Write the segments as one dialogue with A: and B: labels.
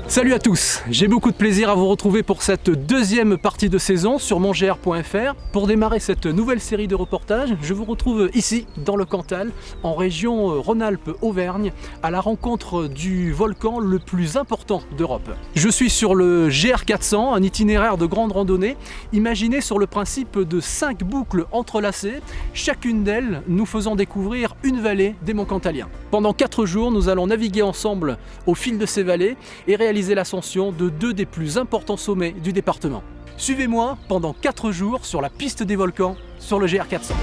A: Salut à tous, j'ai beaucoup de plaisir à vous retrouver pour cette deuxième partie de saison sur mongr.fr. Pour démarrer cette nouvelle série de reportages, je vous retrouve ici dans le Cantal, en région Rhône-Alpes-Auvergne, à la rencontre du volcan le plus important d'Europe. Je suis sur le GR400, un itinéraire de grande randonnée, imaginé sur le principe de 5 boucles entrelacées, chacune d'elles nous faisant découvrir une vallée des monts cantaliens. Pendant 4 jours, nous allons naviguer ensemble au fil de ces vallées et réaliser l'ascension de 2 des plus importants sommets du département. Suivez-moi pendant 4 jours sur la piste des volcans sur le GR400.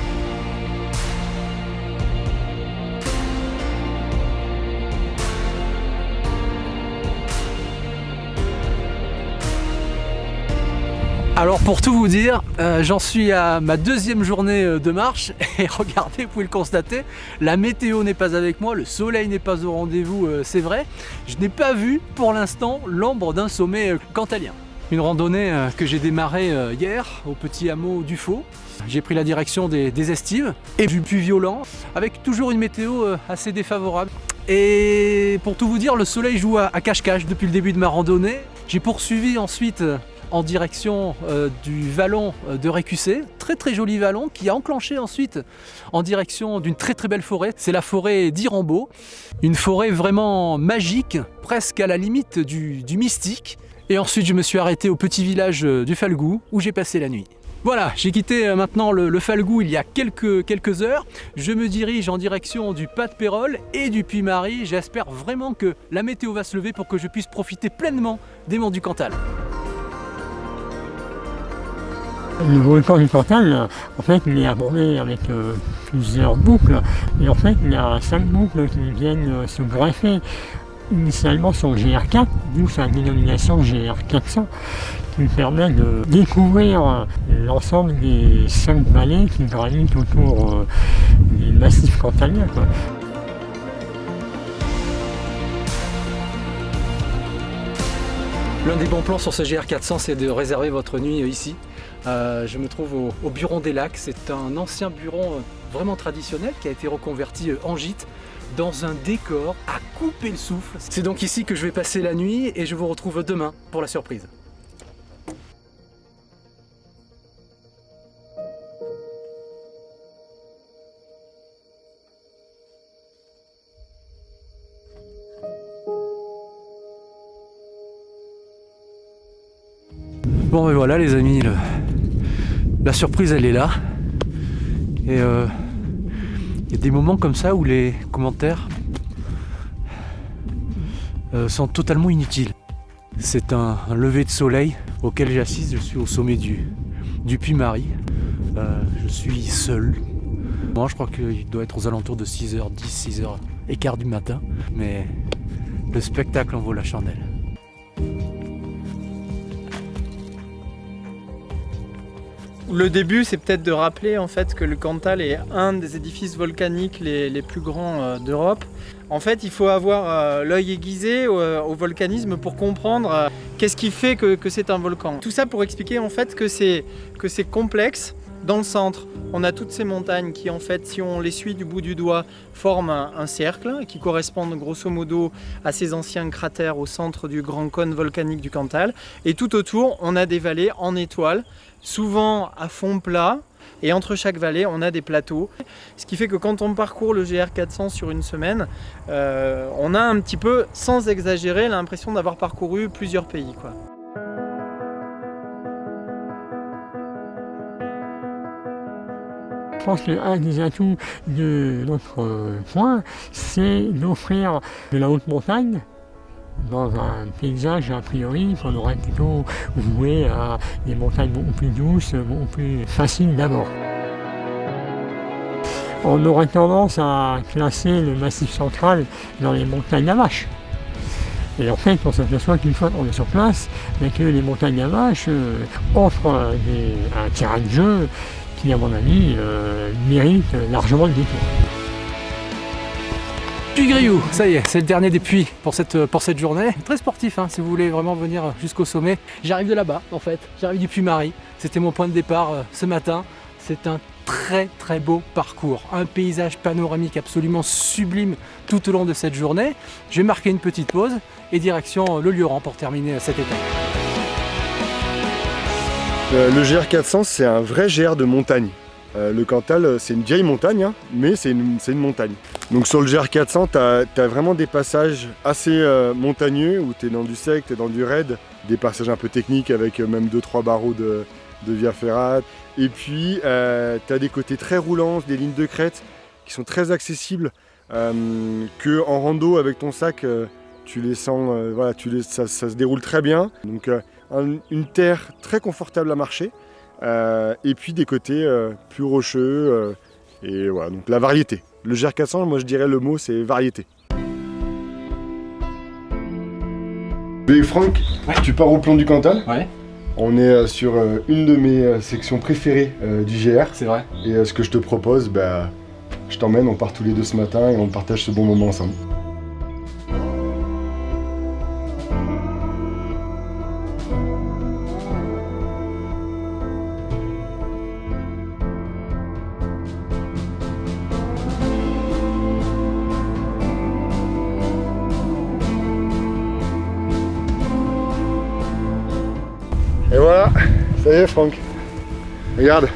A: Alors pour tout vous dire, j'en suis à ma deuxième journée de marche et regardez, vous pouvez le constater, la météo n'est pas avec moi, le soleil n'est pas au rendez-vous, c'est vrai. Je n'ai pas vu pour l'instant l'ombre d'un sommet cantalien. Une randonnée que j'ai démarrée hier au petit hameau du Faux. J'ai pris la direction des Estives et du Puy-Violent avec toujours une météo assez défavorable. Et pour tout vous dire, le soleil joue à cache-cache depuis le début de ma randonnée. J'ai poursuivi ensuite en direction du vallon de Récusset, très joli vallon qui a enclenché ensuite en direction d'une très belle forêt. C'est la forêt d'Irambeau, une forêt vraiment magique, presque à la limite du mystique. Et ensuite je me suis arrêté au petit village du Falgou où j'ai passé la nuit. Voilà, j'ai quitté maintenant le Falgou il y a quelques heures. Je me dirige en direction du Pas de Pérol et du Puy-Marie. J'espère vraiment que la météo va se lever pour que je puisse profiter pleinement des monts du Cantal.
B: Le volcan du Cantal, en fait, il est abordé avec plusieurs boucles. Et en fait, il y a 5 boucles qui viennent se greffer initialement sur le GR4, d'où sa dénomination GR400, qui permet de découvrir l'ensemble des 5 vallées qui gravitent autour des massifs cantaliens, quoi.
A: L'un des bons plans sur ce GR400, c'est de réserver votre nuit ici. Je me trouve au Buron des Lacs. C'est un ancien buron vraiment traditionnel qui a été reconverti en gîte dans un décor à couper le souffle. C'est donc ici que je vais passer la nuit et je vous retrouve demain pour la surprise. Bon et voilà les amis, la surprise elle est là. Et il y a des moments comme ça où les commentaires sont totalement inutiles. C'est un lever de soleil auquel j'assiste, je suis au sommet du Puy-Marie. Je suis seul. Moi je crois qu'il doit être aux alentours de 6h10, 6h15 du matin. Mais le spectacle en vaut la chandelle.
C: Le début, c'est peut-être de rappeler en fait que le Cantal est un des édifices volcaniques les plus grands d'Europe. En fait, il faut avoir l'œil aiguisé au volcanisme pour comprendre qu'est-ce qui fait que c'est un volcan. Tout ça pour expliquer en fait que c'est complexe. Dans le centre, on a toutes ces montagnes qui, en fait, si on les suit du bout du doigt, forment un cercle qui correspond grosso modo à ces anciens cratères au centre du grand cône volcanique du Cantal. Et tout autour, on a des vallées en étoiles, souvent à fond plat. Et entre chaque vallée, on a des plateaux. Ce qui fait que quand on parcourt le GR400 sur une semaine, on a un petit peu, sans exagérer, l'impression d'avoir parcouru plusieurs pays, quoi.
B: Je pense qu'un des atouts de notre point, c'est d'offrir de la haute montagne dans un paysage a priori qu'on aurait plutôt voué à des montagnes beaucoup plus douces, beaucoup plus faciles d'abord. On aurait tendance à classer le massif central dans les montagnes à vaches. Et en fait, on s'aperçoit qu'une fois qu'on est sur place, que les montagnes à vaches offrent un terrain de jeu qui, à mon avis, mérite largement le détour.
A: Puy-Griou, ça y est, c'est le dernier des puits pour cette journée. Très sportif, hein, si vous voulez vraiment venir jusqu'au sommet. J'arrive de là-bas, en fait. J'arrive du Puy-Marie. C'était mon point de départ ce matin. C'est un très beau parcours, un paysage panoramique absolument sublime tout au long de cette journée. Je vais marquer une petite pause et direction le Lioran pour terminer cette étape.
D: Le GR400, c'est un vrai GR de montagne. Le Cantal, c'est une vieille montagne, hein, mais c'est une montagne. Donc sur le GR400, tu as vraiment des passages assez montagneux où tu es dans du sec, tu es dans du raid, des passages un peu techniques avec même 2-3 barreaux de via ferrate. Et puis tu as des côtés très roulants, des lignes de crête qui sont très accessibles, que en rando avec ton sac, tu les sens, voilà, ça se déroule très bien. Donc une terre très confortable à marcher. Et puis des côtés plus rocheux, et voilà, donc la variété. Le GR400, moi je dirais le mot c'est variété. Et Franck,
A: ouais.
D: Tu pars au Plomb du Cantal.
A: Ouais.
D: On est sur une de mes sections préférées du GR.
A: C'est vrai.
D: Et ce que je te propose, je t'emmène, on part tous les deux ce matin et on partage ce bon moment ensemble. Et voilà, ça y est Franck, regarde,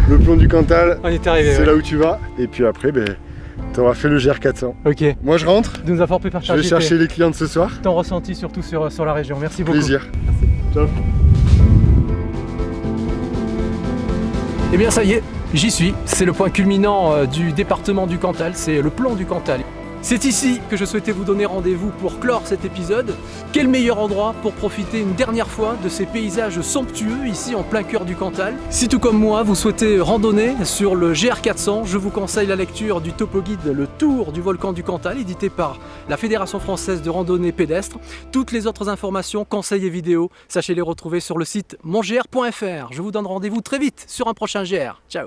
D: le Plomb du Cantal,
A: On est arrivé.
D: c'est là où tu vas, et puis après, tu auras fait le GR400.
A: Ok.
D: Moi je rentre,
A: Tu nous as fort pu
D: je
A: partager
D: vais chercher les clients de ce soir.
A: ton ressenti surtout sur la région. Merci beaucoup.
D: Plaisir. Ciao.
A: Eh bien ça y est, j'y suis. C'est le point culminant du département du Cantal, c'est le Plomb du Cantal. C'est ici que je souhaitais vous donner rendez-vous pour clore cet épisode. Quel meilleur endroit pour profiter une dernière fois de ces paysages somptueux ici en plein cœur du Cantal. Si tout comme moi vous souhaitez randonner sur le GR400, je vous conseille la lecture du topo guide Le Tour du volcan du Cantal, édité par la Fédération française de randonnée pédestre. Toutes les autres informations, conseils et vidéos, sachez les retrouver sur le site mongr.fr. Je vous donne rendez-vous très vite sur un prochain GR. Ciao.